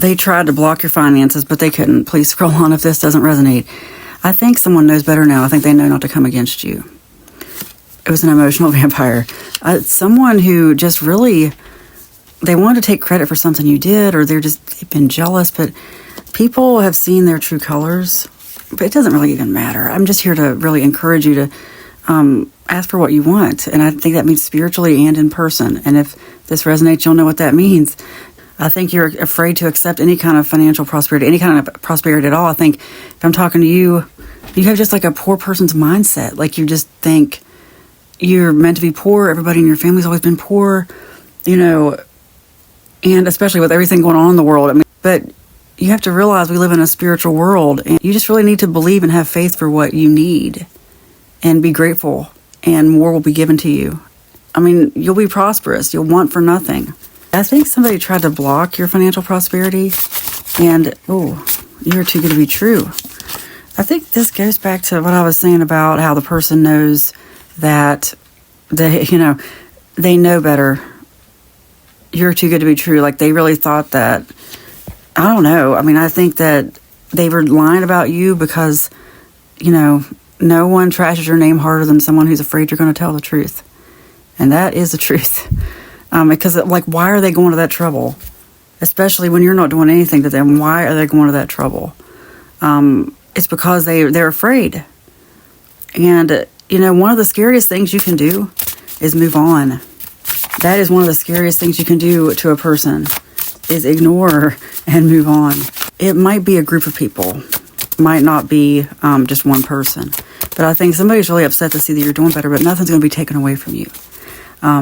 they tried to block your finances, but they couldn't. Please scroll on if this doesn't resonate. I think someone knows better now. I think they know not to come against you. It was an emotional vampire. Someone who just really, they wanted to take credit for something you did, or they've been jealous, but people have seen their true colors. But it doesn't really even matter. I'm just here to really encourage you to ask for what you want. And I think that means spiritually and in person. And if this resonates, you'll know what that means. I think you're afraid to accept any kind of financial prosperity, any kind of prosperity at all. I think if I'm talking to you, you have just like a poor person's mindset. Like you just think you're meant to be poor. Everybody in your family's always been poor, and especially with everything going on in the world. I mean, but you have to realize we live in a spiritual world, and you just really need to believe and have faith for what you need and be grateful, and more will be given to you. I mean, you'll be prosperous. You'll want for nothing. I think somebody tried to block your financial prosperity, and, you're too good to be true. I think this goes back to what I was saying about how the person knows that they know better. You're too good to be true. Like they really thought that, I don't know. I mean, I think that they were lying about you because, no one trashes your name harder than someone who's afraid you're going to tell the truth. And that is the truth. Because, why are they going to that trouble? Especially when you're not doing anything to them. Why are they going to that trouble? It's because they're afraid. And, one of the scariest things you can do is move on. That is one of the scariest things you can do to a person, is ignore and move on. It might be a group of people. Might not be just one person. But I think somebody's really upset to see that you're doing better, but nothing's going to be taken away from you.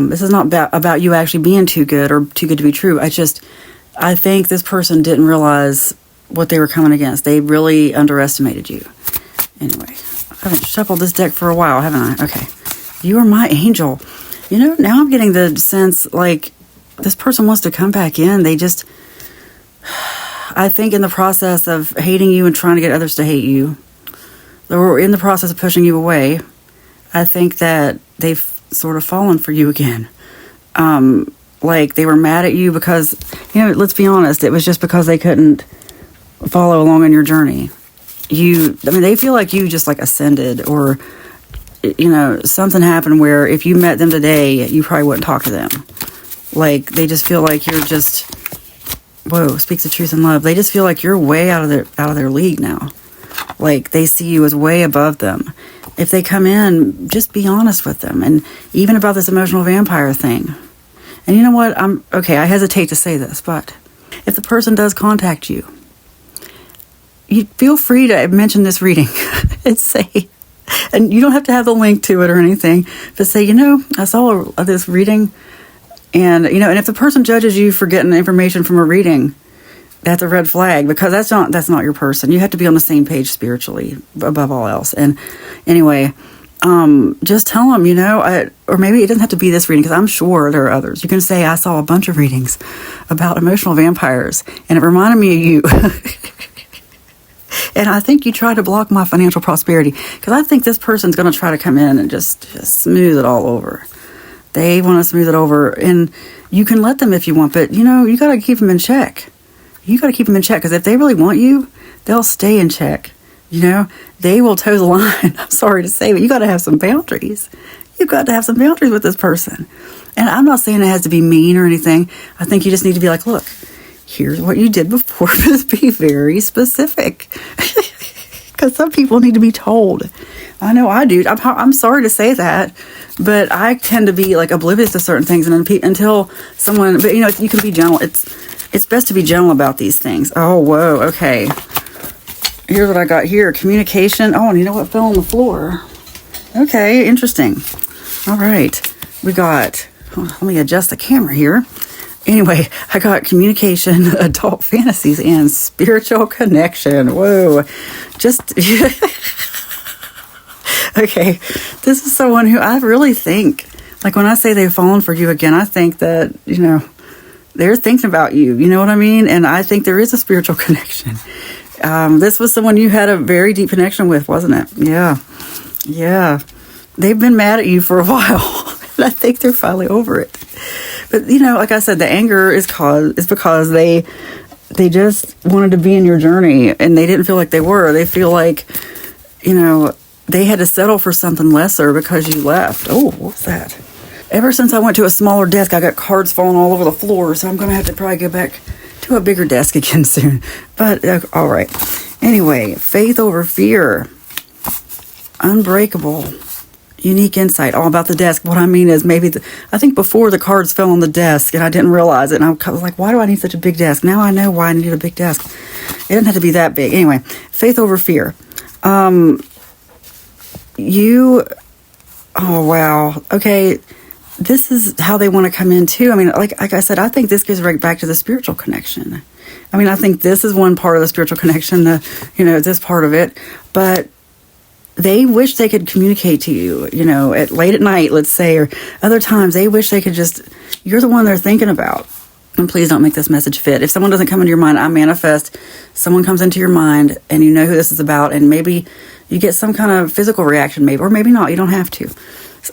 This is not about you actually being too good or too good to be true. I think this person didn't realize what they were coming against. They really underestimated you. Anyway, I haven't shuffled this deck for a while, haven't I? Okay. You are my angel. Now I'm getting the sense this person wants to come back in. I think in the process of hating you and trying to get others to hate you, or in the process of pushing you away, I think that they've sort of fallen for you again. They were mad at you because, let's be honest, it was just because they couldn't follow along on your journey. They feel like you just ascended, or, something happened where if you met them today, you probably wouldn't talk to them. They just feel like you're just, speaks the truth in love. They just feel like you're way out of their league now. They see you as way above them. If they come in, just be honest with them. And even about this emotional vampire thing. And you know what? I hesitate to say this, but if the person does contact you, you feel free to mention this reading and say, and you don't have to have the link to it or anything, but say, I saw this reading, and, and if the person judges you for getting information from a reading, that's a red flag, because that's not your person. You have to be on the same page spiritually above all else. And anyway, just tell them, or maybe it doesn't have to be this reading, because I'm sure there are others. You can say, I saw a bunch of readings about emotional vampires, and it reminded me of you. And I think you try to block my financial prosperity, because I think this person's going to try to come in and just smooth it all over. They want to smooth it over, and you can let them if you want, but, you got to keep them in check. You got to keep them in check, because if they really want you, they'll stay in check. They will toe the line. I'm sorry to say, but you got to have some boundaries. You've got to have some boundaries with this person. And I'm not saying it has to be mean or anything. I think you just need to be like, look, here's what you did before. Just be very specific. Because some people need to be told. I know I do. I'm sorry to say that, but I tend to be oblivious to certain things, and until someone, but you can be gentle. It's best to be gentle about these things. Oh, whoa, okay. Here's what I got here. Communication. Oh, and you know what fell on the floor? Okay, interesting. All right. We got, let me adjust the camera here. Anyway, I got communication, adult fantasies, and spiritual connection. Whoa. Okay. This is someone who I really think, when I say they've fallen for you again, I think that, they're thinking about you. You know what I mean? And I think there is a spiritual connection. This was someone you had a very deep connection with, wasn't it? Yeah. Yeah. They've been mad at you for a while. And I think they're finally over it. But, like I said, the anger is because they they just wanted to be in your journey, and they didn't feel like they were. They feel like, they had to settle for something lesser because you left. Oh, what's that? Ever since I went to a smaller desk, I got cards falling all over the floor, so I'm going to have to probably go back to a bigger desk again soon. But, all right. Anyway, faith over fear. Unbreakable. Unique insight. All about the desk. What I mean is I think before the cards fell on the desk and I didn't realize it. And I was like, why do I need such a big desk? Now I know why I needed a big desk. It didn't have to be that big. Anyway, faith over fear. Oh, wow. Okay. This is how they want to come in too. I mean, like I said, I think this goes right back to the spiritual connection. I mean, I think this is one part of the spiritual connection, this part of it, but they wish they could communicate to you, at late at night, let's say, or other times. They wish they could you're the one they're thinking about. And please don't make this message fit. If someone doesn't come into your mind, I manifest someone comes into your mind and you know who this is about, and maybe you get some kind of physical reaction, maybe, or maybe not. You don't have to.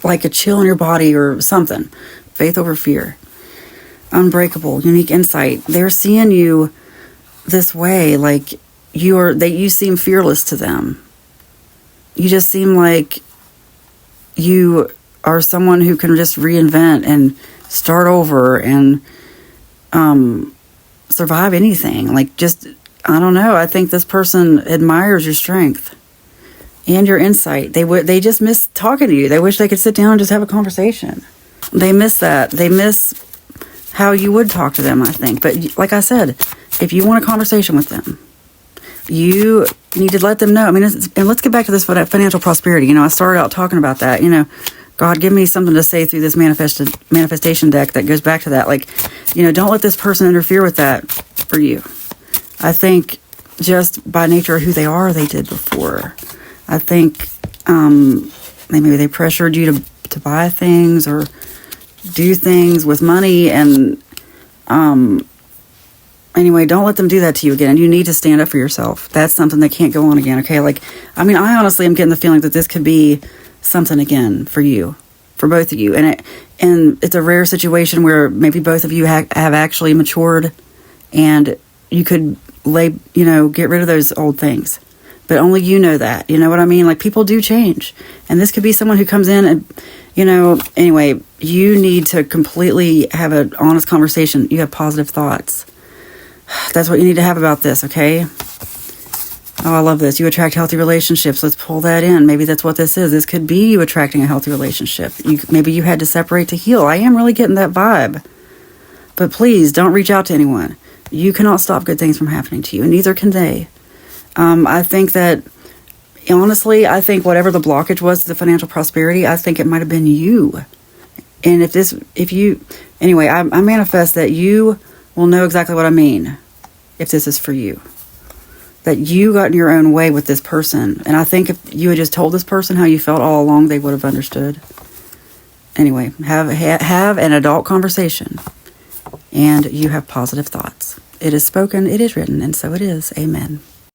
Like a chill in your body or something. Faith over fear. Unbreakable, unique insight. They're seeing you this way, like you seem fearless to them. You just seem like you are someone who can just reinvent and start over and survive anything. Like, just, I don't know. I think this person admires your strength and your insight. They just miss talking to you. They wish they could sit down and just have a conversation. They miss that. They miss how you would talk to them, I think. But like I said, if you want a conversation with them, you need to let them know. I mean, and let's get back to this financial prosperity. I started out talking about that. God, give me something to say through this manifestation deck that goes back to that. Like, don't let this person interfere with that for you. I think just by nature of who they are, they did before. I think maybe they pressured you to buy things or do things with money, and anyway, don't let them do that to you again. You need to stand up for yourself. That's something that can't go on again, okay? I honestly am getting the feeling that this could be something again for you, for both of you. And it's a rare situation where maybe both of you have actually matured and you could get rid of those old things. But only you know that. You know what I mean? Like, people do change. And this could be someone who comes in and, anyway, you need to completely have an honest conversation. You have positive thoughts. That's what you need to have about this, okay? Oh, I love this. You attract healthy relationships. Let's pull that in. Maybe that's what this is. This could be you attracting a healthy relationship. Maybe you had to separate to heal. I am really getting that vibe. But please, don't reach out to anyone. You cannot stop good things from happening to you, and neither can they. I think that, honestly, whatever the blockage was to the financial prosperity, I think it might have been you. And anyway, I manifest that you will know exactly what I mean if this is for you. That you got in your own way with this person. And I think if you had just told this person how you felt all along, they would have understood. Anyway, have an adult conversation. And you have positive thoughts. It is spoken, it is written, and so it is. Amen.